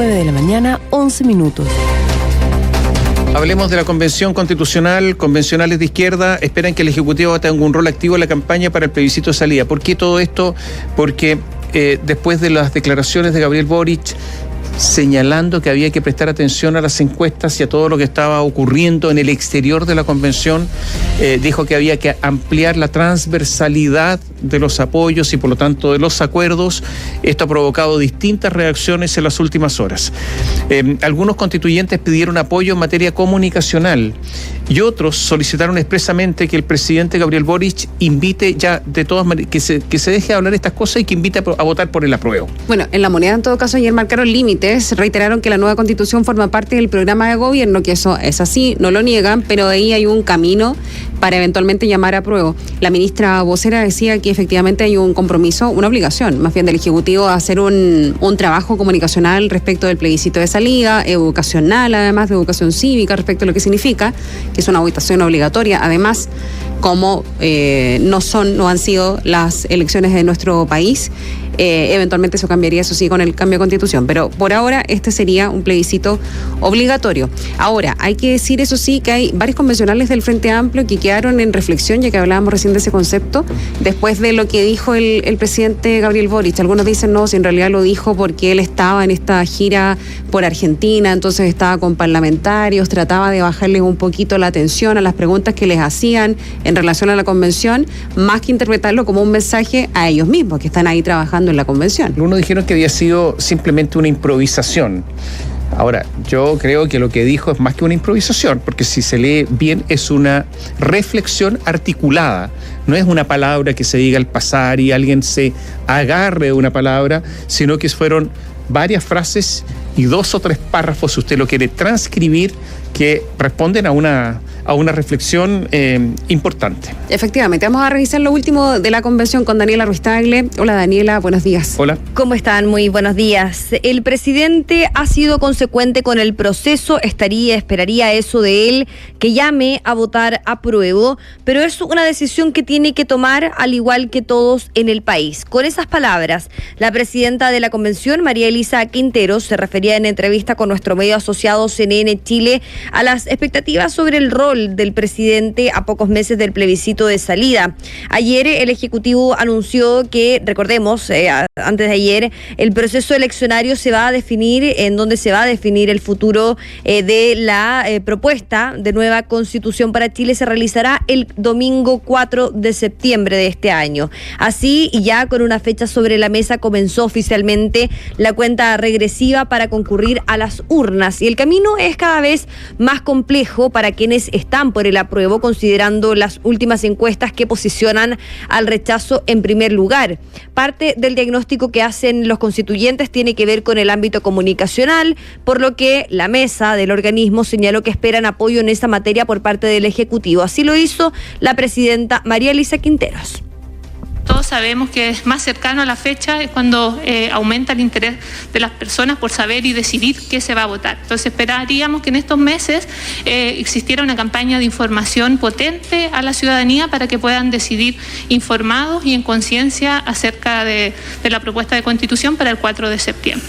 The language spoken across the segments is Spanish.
9:11 a.m. Hablemos de la Convención Constitucional. Convencionales de izquierda esperan que el Ejecutivo tenga un rol activo en la campaña para el plebiscito de salida. ¿Por qué todo esto? Porque después de las declaraciones de Gabriel Boric señalando que había que prestar atención a las encuestas y a todo lo que estaba ocurriendo en el exterior de la convención, dijo que había que ampliar la transversalidad de los apoyos y por lo tanto de los acuerdos. Esto ha provocado distintas reacciones en las últimas horas. Algunos constituyentes pidieron apoyo en materia comunicacional y otros solicitaron expresamente que el presidente Gabriel Boric invite ya de todas maneras, que se deje de hablar estas cosas y que invite a votar por el apruebo. Bueno, en La Moneda en todo caso ayer marcaron límites, reiteraron que la nueva constitución forma parte del programa de gobierno, que eso es así, no lo niegan, pero ahí hay un camino para eventualmente llamar a apruebo. La ministra vocera decía que efectivamente hay un compromiso, una obligación más bien del Ejecutivo a hacer un trabajo comunicacional respecto del plebiscito de salida, educacional, además de educación cívica respecto a lo que significa, que es una votación obligatoria, además como no han sido las elecciones de nuestro país. Eventualmente eso cambiaría, eso sí, con el cambio de constitución, pero por ahora este sería un plebiscito obligatorio. Ahora, hay que decir, eso sí, que hay varios convencionales del Frente Amplio que quedaron en reflexión, ya que hablábamos recién de ese concepto, después de lo que dijo el presidente Gabriel Boric. Algunos dicen, no, si en realidad lo dijo porque él estaba en esta gira por Argentina, entonces estaba con parlamentarios, trataba de bajarles un poquito la atención a las preguntas que les hacían en relación a la convención, más que interpretarlo como un mensaje a ellos mismos, que están ahí trabajando en la convención. Algunos dijeron que había sido simplemente una improvisación. Ahora, yo creo que lo que dijo es más que una improvisación, porque si se lee bien es una reflexión articulada. No es una palabra que se diga al pasar y alguien se agarre de una palabra, sino que fueron varias frases y 2 o 3 párrafos, si usted lo quiere transcribir, que responden a una reflexión importante. Efectivamente, vamos a revisar lo último de la convención con Daniela Ruiz Tagle. Hola Daniela, buenos días. Hola. ¿Cómo están? Muy buenos días. El presidente ha sido consecuente con el proceso, esperaría eso de él, que llame a votar apruebo, pero es una decisión que tiene que tomar al igual que todos en el país. Con esas palabras, la presidenta de la convención, María Elisa Quinteros, se refería en entrevista con nuestro medio asociado CNN Chile a las expectativas sobre el rol del presidente a pocos meses del plebiscito de salida. Ayer el Ejecutivo anunció que, recordemos, antes de ayer, el proceso eleccionario se va a definir, en donde se va a definir el futuro de la propuesta de nueva Constitución para Chile, se realizará el domingo 4 de septiembre de este año. Así, y ya con una fecha sobre la mesa, comenzó oficialmente la cuenta regresiva para concurrir a las urnas, y el camino es cada vez más complejo para quienes están por el apruebo, considerando las últimas encuestas que posicionan al rechazo en primer lugar. Parte del diagnóstico que hacen los constituyentes tiene que ver con el ámbito comunicacional, por lo que la mesa del organismo señaló que esperan apoyo en esa materia por parte del Ejecutivo. Así lo hizo la presidenta María Elisa Quinteros. Todos sabemos que es más cercano a la fecha es cuando aumenta el interés de las personas por saber y decidir qué se va a votar. Entonces esperaríamos que en estos meses existiera una campaña de información potente a la ciudadanía para que puedan decidir informados y en conciencia acerca de la propuesta de Constitución para el 4 de septiembre.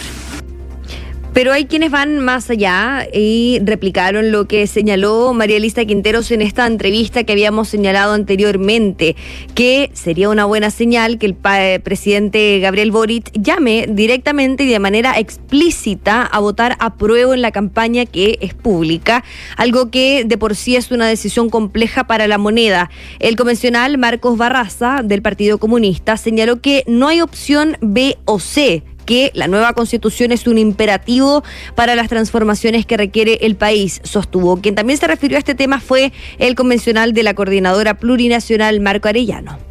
Pero hay quienes van más allá y replicaron lo que señaló María Elisa Quinteros en esta entrevista que habíamos señalado anteriormente, que sería una buena señal que el presidente Gabriel Boric llame directamente y de manera explícita a votar apruebo en la campaña que es pública, algo que de por sí es una decisión compleja para La Moneda. El convencional Marcos Barraza, del Partido Comunista, señaló que no hay opción B o C, que la nueva Constitución es un imperativo para las transformaciones que requiere el país, sostuvo. Quien también se refirió a este tema fue el convencional de la Coordinadora Plurinacional, Marco Arellano.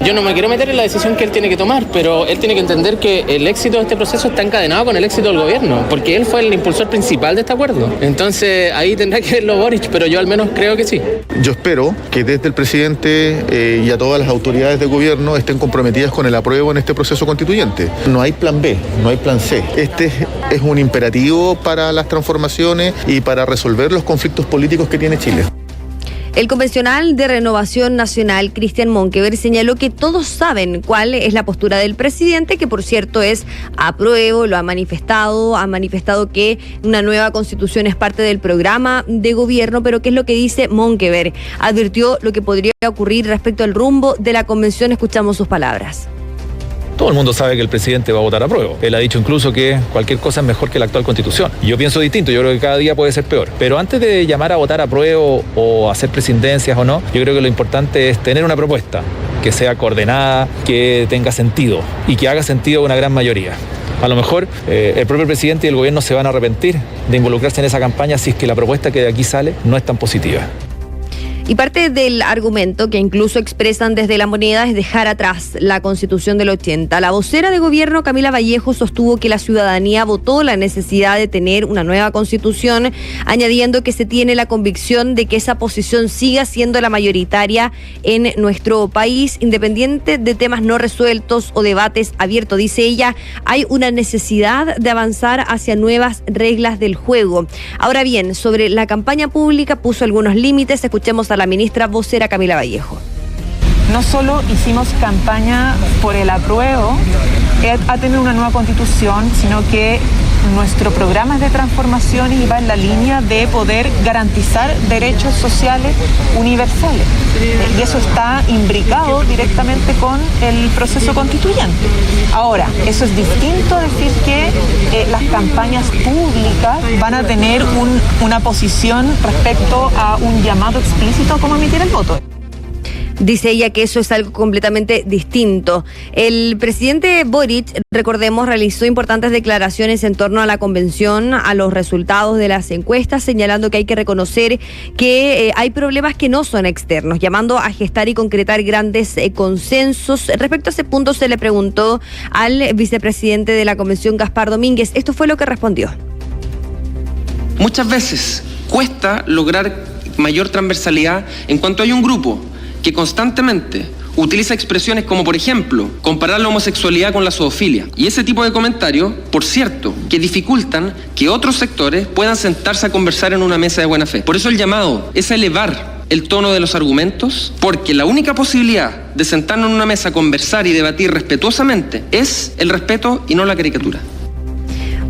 Yo no me quiero meter en la decisión que él tiene que tomar, pero él tiene que entender que el éxito de este proceso está encadenado con el éxito del gobierno, porque él fue el impulsor principal de este acuerdo. Entonces ahí tendrá que verlo Boric, pero yo al menos creo que sí. Yo espero que desde el presidente y a todas las autoridades de gobierno estén comprometidas con el apruebo en este proceso constituyente. No hay plan B, no hay plan C. Este es un imperativo para las transformaciones y para resolver los conflictos políticos que tiene Chile. El convencional de Renovación Nacional, Cristian Monkeberg, señaló que todos saben cuál es la postura del presidente, que por cierto es apruebo, lo ha manifestado que una nueva constitución es parte del programa de gobierno, pero ¿qué es lo que dice Monkeberg? Advirtió lo que podría ocurrir respecto al rumbo de la convención. Escuchamos sus palabras. Todo el mundo sabe que el presidente va a votar a prueba. Él ha dicho incluso que cualquier cosa es mejor que la actual constitución. Yo pienso distinto, yo creo que cada día puede ser peor. Pero antes de llamar a votar a prueba o hacer presidencias o no, yo creo que lo importante es tener una propuesta que sea coordenada, que tenga sentido y que haga sentido a una gran mayoría. A lo mejor el propio presidente y el gobierno se van a arrepentir de involucrarse en esa campaña si es que la propuesta que de aquí sale no es tan positiva. Y parte del argumento que incluso expresan desde La Moneda es dejar atrás la Constitución del 80. La vocera de gobierno, Camila Vallejo, sostuvo que la ciudadanía votó la necesidad de tener una nueva Constitución, añadiendo que se tiene la convicción de que esa posición siga siendo la mayoritaria en nuestro país, independiente de temas no resueltos o debates abiertos. Dice ella, hay una necesidad de avanzar hacia nuevas reglas del juego. Ahora bien, sobre la campaña pública puso algunos límites. Escuchemos a la ministra vocera Camila Vallejo. No solo hicimos campaña por el apruebo a tener una nueva constitución, sino que nuestro programa de transformación iba en la línea de poder garantizar derechos sociales universales. Y eso está imbricado directamente con el proceso constituyente. Ahora, eso es distinto a decir que las campañas públicas van a tener una posición respecto a un llamado explícito como emitir el voto. Dice ella que eso es algo completamente distinto. El presidente Boric, recordemos, realizó importantes declaraciones en torno a la convención, a los resultados de las encuestas, señalando que hay que reconocer que hay problemas que no son externos, llamando a gestar y concretar grandes consensos. Respecto a ese punto se le preguntó al vicepresidente de la convención, Gaspar Domínguez. Esto fue lo que respondió. Muchas veces cuesta lograr mayor transversalidad en cuanto hay un grupo que constantemente utiliza expresiones como, por ejemplo, comparar la homosexualidad con la zoofilia. Y ese tipo de comentarios, por cierto, que dificultan que otros sectores puedan sentarse a conversar en una mesa de buena fe. Por eso el llamado es a elevar el tono de los argumentos, porque la única posibilidad de sentarnos en una mesa a conversar y debatir respetuosamente es el respeto y no la caricatura.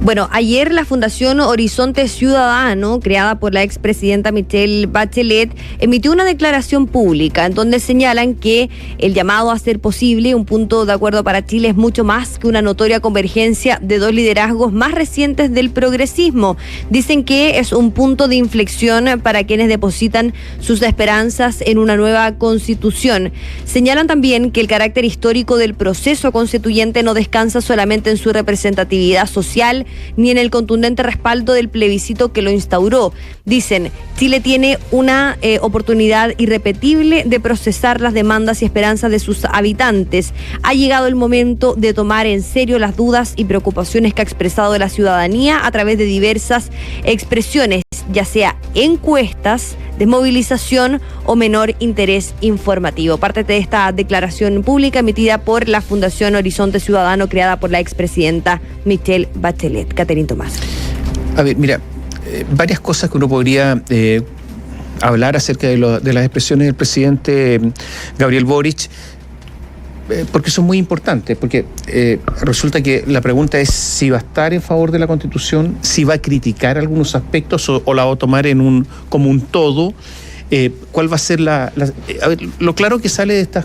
Bueno, ayer la Fundación Horizonte Ciudadano, creada por la expresidenta Michelle Bachelet, emitió una declaración pública en donde señalan que el llamado a ser posible un punto de acuerdo para Chile es mucho más que una notoria convergencia de dos liderazgos más recientes del progresismo. Dicen que es un punto de inflexión para quienes depositan sus esperanzas en una nueva constitución. Señalan también que el carácter histórico del proceso constituyente no descansa solamente en su representatividad social, ni en el contundente respaldo del plebiscito que lo instauró. Dicen, Chile tiene una oportunidad irrepetible de procesar las demandas y esperanzas de sus habitantes. Ha llegado el momento de tomar en serio las dudas y preocupaciones que ha expresado la ciudadanía a través de diversas expresiones, ya sea encuestas, desmovilización o menor interés informativo. Parte de esta declaración pública emitida por la Fundación Horizonte Ciudadano, creada por la expresidenta Michelle Bachelet. Caterín Tomás. A ver, mira, varias cosas que uno podría hablar acerca de las expresiones del presidente Gabriel Boric, porque son muy importantes, porque resulta que la pregunta es si va a estar en favor de la Constitución, si va a criticar algunos aspectos o la va a tomar como un todo. ¿Cuál va a ser a ver, lo claro que sale de estas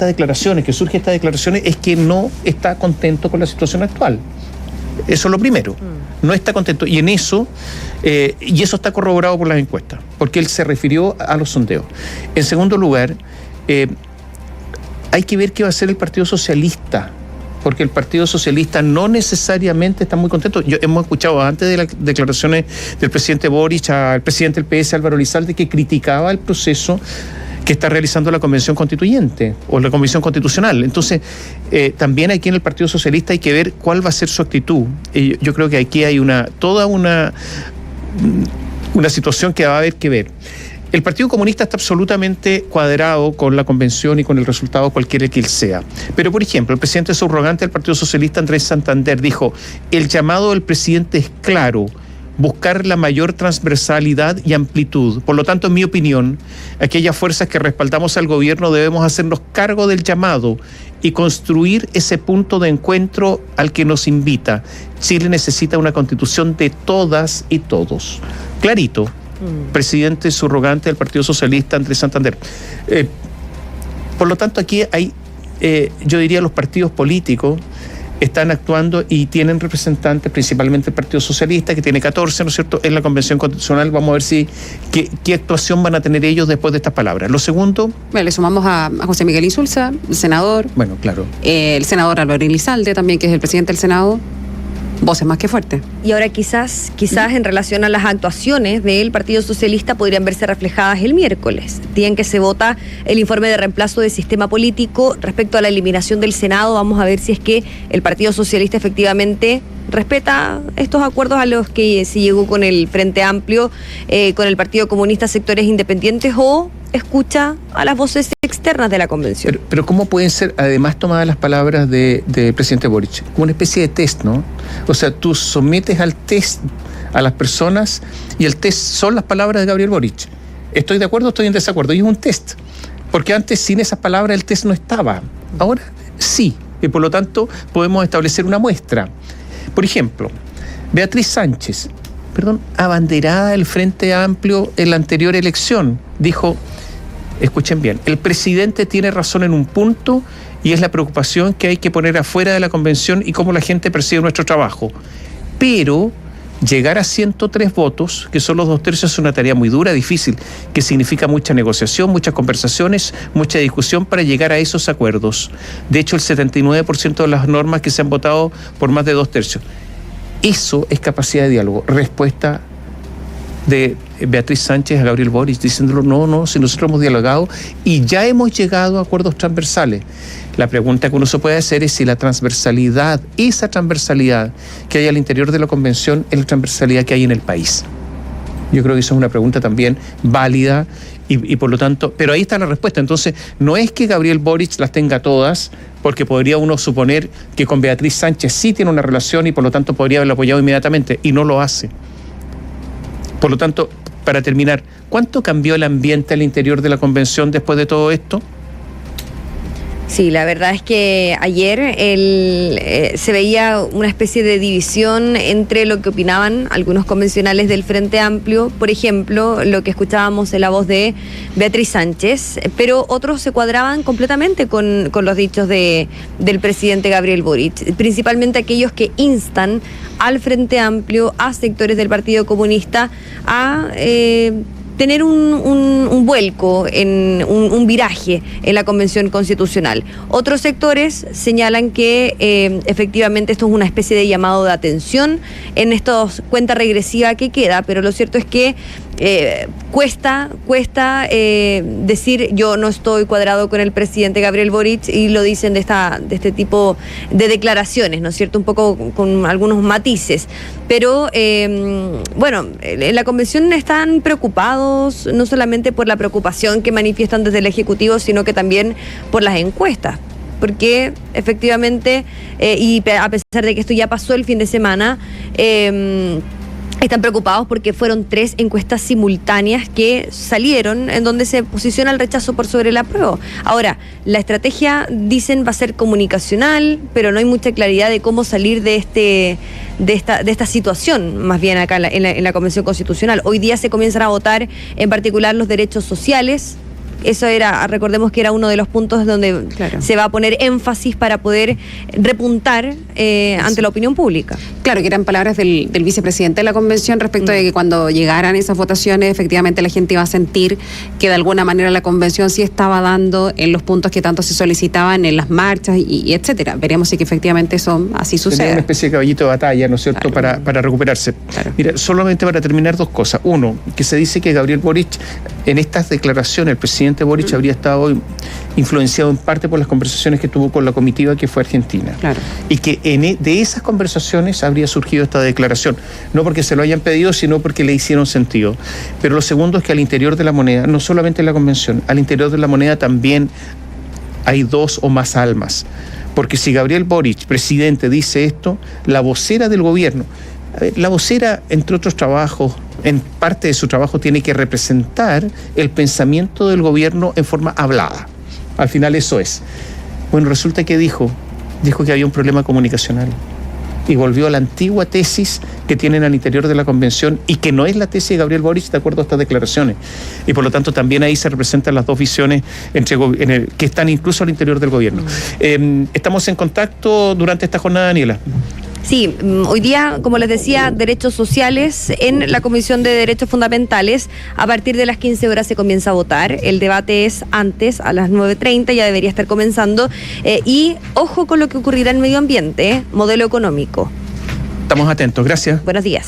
declaraciones, que surge de estas declaraciones, es que no está contento con la situación actual. Eso es lo primero. No está contento. Y en eso, y eso está corroborado por las encuestas, porque él se refirió a los sondeos. En segundo lugar, hay que ver qué va a hacer el Partido Socialista, porque el Partido Socialista no necesariamente está muy contento. Hemos escuchado antes de las declaraciones del presidente Boric al presidente del PS, Álvaro Elizalde, que criticaba el proceso que está realizando la Convención Constituyente o la Convención Constitucional. Entonces, también aquí en el Partido Socialista hay que ver cuál va a ser su actitud. Yo creo que aquí hay toda una situación que va a haber que ver. El Partido Comunista está absolutamente cuadrado con la convención y con el resultado cualquiera que él sea. Pero, por ejemplo, el presidente subrogante del Partido Socialista, Andrés Santander, dijo: el llamado del presidente es claro, buscar la mayor transversalidad y amplitud. Por lo tanto, en mi opinión, aquellas fuerzas que respaldamos al gobierno debemos hacernos cargo del llamado y construir ese punto de encuentro al que nos invita. Chile necesita una constitución de todas y todos. Clarito, presidente subrogante del Partido Socialista, Andrés Santander. Por lo tanto, aquí hay, yo diría, los partidos políticos están actuando y tienen representantes, principalmente el Partido Socialista, que tiene 14, ¿no es cierto?, en la Convención Constitucional. Vamos a ver qué actuación van a tener ellos después de estas palabras. Lo segundo... Bueno, le sumamos a José Miguel Insulza, el senador. Bueno, claro. El senador Álvaro Elizalde también, que es el presidente del Senado. Voces más que fuertes. Y ahora quizás en relación a las actuaciones del Partido Socialista podrían verse reflejadas el miércoles, día en que se vota el informe de reemplazo del sistema político respecto a la eliminación del Senado. Vamos a ver si es que el Partido Socialista efectivamente respeta estos acuerdos a los que se llegó con el Frente Amplio, con el Partido Comunista, sectores independientes, o escucha a las voces externas de la convención. Pero ¿cómo pueden ser, además, tomadas las palabras del presidente Boric? Como una especie de test, ¿no? O sea, tú sometes al test a las personas y el test son las palabras de Gabriel Boric. ¿Estoy de acuerdo o estoy en desacuerdo? Y es un test. Porque antes, sin esas palabras, el test no estaba. Ahora sí. Y por lo tanto, podemos establecer una muestra. Por ejemplo, Beatriz Sánchez, abanderada del Frente Amplio en la anterior elección, dijo, escuchen bien, el presidente tiene razón en un punto y es la preocupación que hay que poner afuera de la convención y cómo la gente percibe nuestro trabajo. Pero llegar a 103 votos, que son los 2/3, es una tarea muy dura, difícil, que significa mucha negociación, muchas conversaciones, mucha discusión para llegar a esos acuerdos. De hecho, el 79% de las normas que se han votado por más de 2/3. Eso es capacidad de diálogo. Respuesta de Beatriz Sánchez a Gabriel Boric diciéndolo, no, si nosotros hemos dialogado y ya hemos llegado a acuerdos transversales. La pregunta que uno se puede hacer es si la transversalidad, esa transversalidad que hay al interior de la convención, es la transversalidad que hay en el país. Yo creo que eso es una pregunta también válida y por lo tanto, pero ahí está la respuesta. Entonces, no es que Gabriel Boric las tenga todas, porque podría uno suponer que con Beatriz Sánchez sí tiene una relación y por lo tanto podría haberlo apoyado inmediatamente, y no lo hace. Por lo tanto, para terminar, ¿cuánto cambió el ambiente al interior de la convención después de todo esto? Sí, la verdad es que ayer se veía una especie de división entre lo que opinaban algunos convencionales del Frente Amplio, por ejemplo, lo que escuchábamos en la voz de Beatriz Sánchez, pero otros se cuadraban completamente con los dichos del presidente Gabriel Boric, principalmente aquellos que instan al Frente Amplio, a sectores del Partido Comunista, a tener un vuelco, en un viraje en la Convención Constitucional. Otros sectores señalan que efectivamente esto es una especie de llamado de atención en estos cuenta regresiva que queda, pero lo cierto es que cuesta decir yo no estoy cuadrado con el presidente Gabriel Boric, y lo dicen de este tipo de declaraciones, ¿no es cierto? Un poco con algunos matices. Pero bueno, en la convención están preocupados no solamente por la preocupación que manifiestan desde el Ejecutivo, sino que también por las encuestas. Porque efectivamente, y a pesar de que esto ya pasó el fin de semana, están preocupados porque fueron 3 encuestas simultáneas que salieron en donde se posiciona el rechazo por sobre el apruebo. Ahora, la estrategia, dicen, va a ser comunicacional, pero no hay mucha claridad de cómo salir de esta situación, más bien acá en la Convención Constitucional. Hoy día se comienzan a votar en particular los derechos sociales. Eso recordemos que era uno de los puntos donde se va a poner énfasis para poder repuntar ante la opinión pública. Claro, que eran palabras del vicepresidente de la convención respecto de que cuando llegaran esas votaciones, efectivamente la gente iba a sentir que de alguna manera la convención sí estaba dando en los puntos que tanto se solicitaban en las marchas y etcétera. Veremos si que efectivamente eso así sucede. Tenía una especie de caballito de batalla, ¿no es cierto?, para recuperarse. Claro. Mira, solamente para terminar, 2 cosas. Uno, que se dice que Gabriel Boric, en estas declaraciones, el presidente Boric habría estado influenciado en parte por las conversaciones que tuvo con la comitiva que fue a Argentina. Claro. Y que de esas conversaciones habría surgido esta declaración. No porque se lo hayan pedido, sino porque le hicieron sentido. Pero lo segundo es que al interior de la moneda, no solamente en la convención, al interior de la moneda también hay 2 o más almas. Porque si Gabriel Boric, presidente, dice esto, la vocera del gobierno, A ver, la vocera, entre otros trabajos, en parte de su trabajo tiene que representar el pensamiento del gobierno en forma hablada. Al final eso es. Bueno, resulta que dijo que había un problema comunicacional y volvió a la antigua tesis que tienen al interior de la convención y que no es la tesis de Gabriel Boric de acuerdo a estas declaraciones. Y por lo tanto también ahí se representan las dos visiones que están incluso al interior del gobierno. Estamos en contacto durante esta jornada, Daniela. Sí, hoy día, como les decía, derechos sociales en la Comisión de Derechos Fundamentales. A partir de las 15 horas se comienza a votar. El debate es antes, a las 9:30, ya debería estar comenzando. Y ojo con lo que ocurrirá en medio ambiente, modelo económico. Estamos atentos, gracias. Buenos días.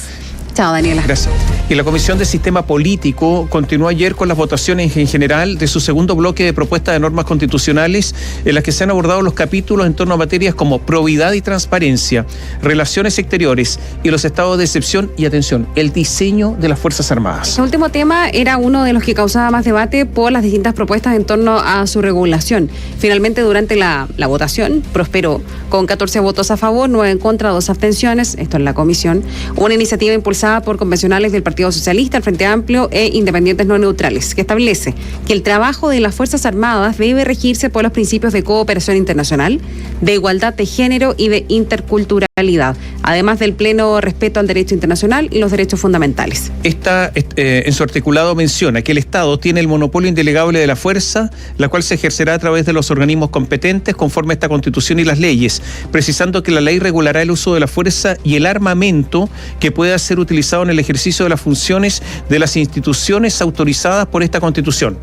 Chao, Daniela. Gracias. Y la Comisión de Sistema Político continuó ayer con las votaciones en general de su segundo bloque de propuestas de normas constitucionales en las que se han abordado los capítulos en torno a materias como probidad y transparencia, relaciones exteriores y los estados de excepción y, atención, el diseño de las Fuerzas Armadas. El último tema era uno de los que causaba más debate por las distintas propuestas en torno a su regulación. Finalmente, durante la votación, prosperó con 14 votos a favor, 9 en contra, 2 abstenciones, esto en la comisión, una iniciativa impulsada por convencionales del Partido Socialista, el Frente Amplio e independientes no neutrales, que establece que el trabajo de las Fuerzas Armadas debe regirse por los principios de cooperación internacional, de igualdad de género y de interculturalidad, además del pleno respeto al derecho internacional y los derechos fundamentales. Esta, en su articulado, menciona que el Estado tiene el monopolio indelegable de la fuerza, la cual se ejercerá a través de los organismos competentes conforme a esta Constitución y las leyes, precisando que la ley regulará el uso de la fuerza y el armamento que pueda ser utilizado en el ejercicio de las funciones de las instituciones autorizadas por esta Constitución.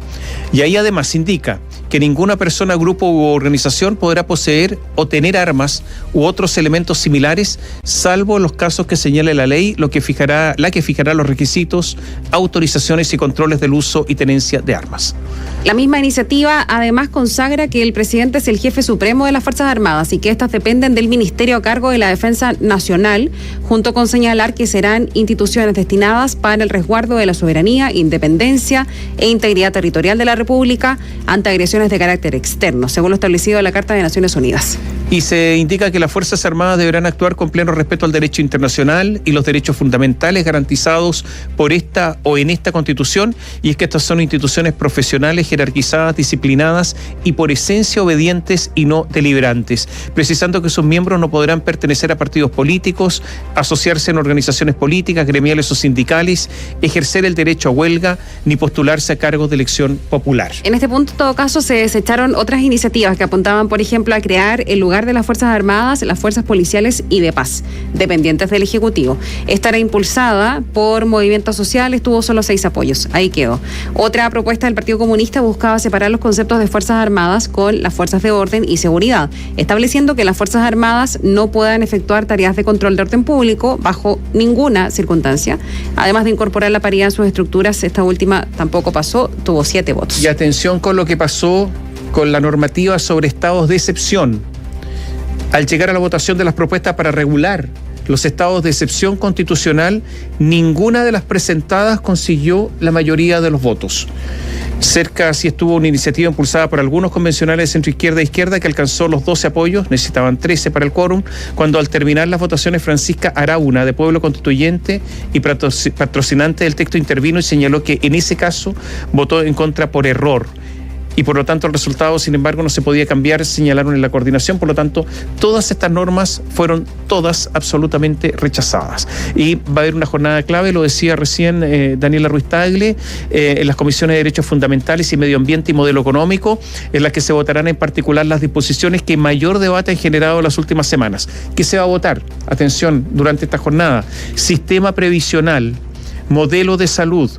Y ahí además indica que ninguna persona, grupo u organización podrá poseer o tener armas u otros elementos similares, salvo los casos que señale la ley, la que fijará los requisitos, autorizaciones y controles del uso y tenencia de armas. La misma iniciativa además consagra que el presidente es el jefe supremo de las Fuerzas Armadas y que éstas dependen del Ministerio a cargo de la Defensa Nacional, junto con señalar que serán instituciones destinadas para el resguardo de la soberanía, independencia e integridad territorial de la República ante agresiones de carácter externo, según lo establecido en la Carta de Naciones Unidas. Y se indica que las Fuerzas Armadas deberán actuar con pleno respeto al derecho internacional y los derechos fundamentales garantizados por esta o en esta Constitución, y es que estas son instituciones profesionales, jerarquizadas, disciplinadas y por esencia obedientes y no deliberantes, precisando que sus miembros no podrán pertenecer a partidos políticos, asociarse en organizaciones políticas, gremiales o sindicales, ejercer el derecho a huelga, ni postularse a cargos de elección popular. En este punto, en todo caso, se desecharon otras iniciativas que apuntaban, por ejemplo, a crear el lugar de las Fuerzas Armadas, las Fuerzas Policiales y de Paz, dependientes del Ejecutivo. Esta era impulsada por movimientos sociales, tuvo solo 6 apoyos. Ahí quedó. Otra propuesta del Partido Comunista buscaba separar los conceptos de Fuerzas Armadas con las Fuerzas de Orden y Seguridad, estableciendo que las Fuerzas Armadas no puedan efectuar tareas de control de orden público bajo ninguna circunstancia. Además de incorporar la paridad en sus estructuras, esta última tampoco pasó, tuvo 7 votos. Y atención con lo que pasó con la normativa sobre estados de excepción. Al llegar a la votación de las propuestas para regular los estados de excepción constitucional, ninguna de las presentadas consiguió la mayoría de los votos. Cerca sí estuvo una iniciativa impulsada por algunos convencionales de centro-izquierda e izquierda que alcanzó los 12 apoyos, necesitaban 13 para el quórum, cuando al terminar las votaciones Francisca Arauna, de Pueblo Constituyente y patrocinante del texto, intervino y señaló que en ese caso votó en contra por error. Y por lo tanto el resultado, sin embargo, no se podía cambiar, señalaron en la coordinación. Por lo tanto, todas estas normas fueron todas absolutamente rechazadas. Y va a haber una jornada clave, lo decía recién Daniela Ruiz Tagle, en las comisiones de Derechos Fundamentales y Medio Ambiente y Modelo Económico, en las que se votarán en particular las disposiciones que mayor debate han generado en las últimas semanas. ¿Qué se va a votar? Atención, durante esta jornada: sistema previsional, modelo de salud,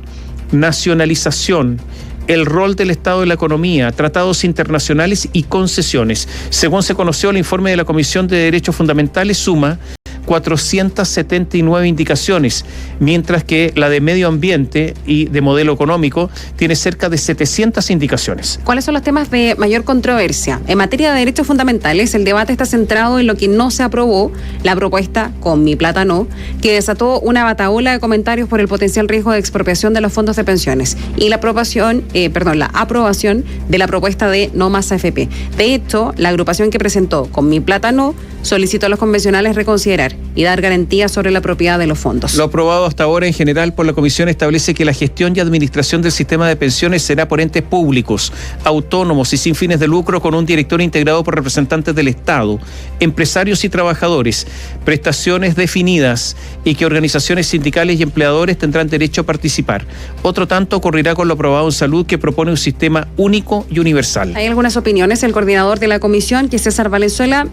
nacionalización, el rol del Estado en la economía, tratados internacionales y concesiones. Según se conoció, el informe de la Comisión de Derechos Fundamentales suma 479 indicaciones, mientras que la de medio ambiente y de modelo económico tiene cerca de 700 indicaciones. ¿Cuáles son los temas de mayor controversia? En materia de derechos fundamentales, el debate está centrado en lo que no se aprobó, la propuesta Con mi plata no, que desató una batahola de comentarios por el potencial riesgo de expropiación de los fondos de pensiones, y la aprobación de la propuesta de No Más AFP. De hecho, la agrupación que presentó Con mi plata no solicitó a los convencionales reconsiderar financiar y dar garantías sobre la propiedad de los fondos. Lo aprobado hasta ahora en general por la Comisión establece que la gestión y administración del sistema de pensiones será por entes públicos, autónomos y sin fines de lucro, con un director integrado por representantes del Estado, empresarios y trabajadores, prestaciones definidas, y que organizaciones sindicales y empleadores tendrán derecho a participar. Otro tanto ocurrirá con lo aprobado en salud, que propone un sistema único y universal. Hay algunas opiniones. El coordinador de la comisión, que es César Valenzuela,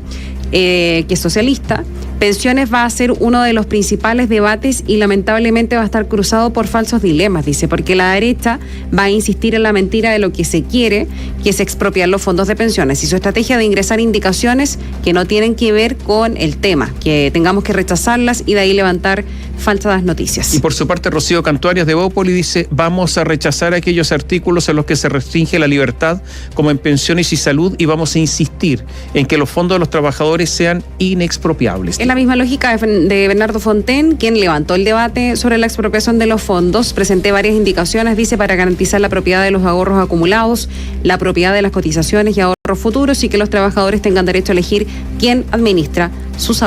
que es socialista, pensiones va a ser uno de los principales debates y lamentablemente va a estar cruzado por falsos dilemas, dice, porque la derecha va a insistir en la mentira de lo que se quiere, que es expropiar los fondos de pensiones, y su estrategia de ingresar indicaciones que no tienen que ver con el tema, que tengamos que rechazarlas y de ahí levantar falsas noticias. Y por su parte, Rocío Cantuarias de Bópoli dice: vamos a rechazar aquellos artículos en los que se restringe la libertad, como en pensiones y salud, y vamos a insistir en que los fondos de los trabajadores sean inexpropiables. Es la misma lógica de Bernardo Fontaine, quien levantó el debate sobre la expropiación de los fondos. Presenté varias indicaciones, dice, para garantizar la propiedad de los ahorros acumulados, la propiedad de las cotizaciones y ahorros futuros, y que los trabajadores tengan derecho a elegir quién administra sus ahorros.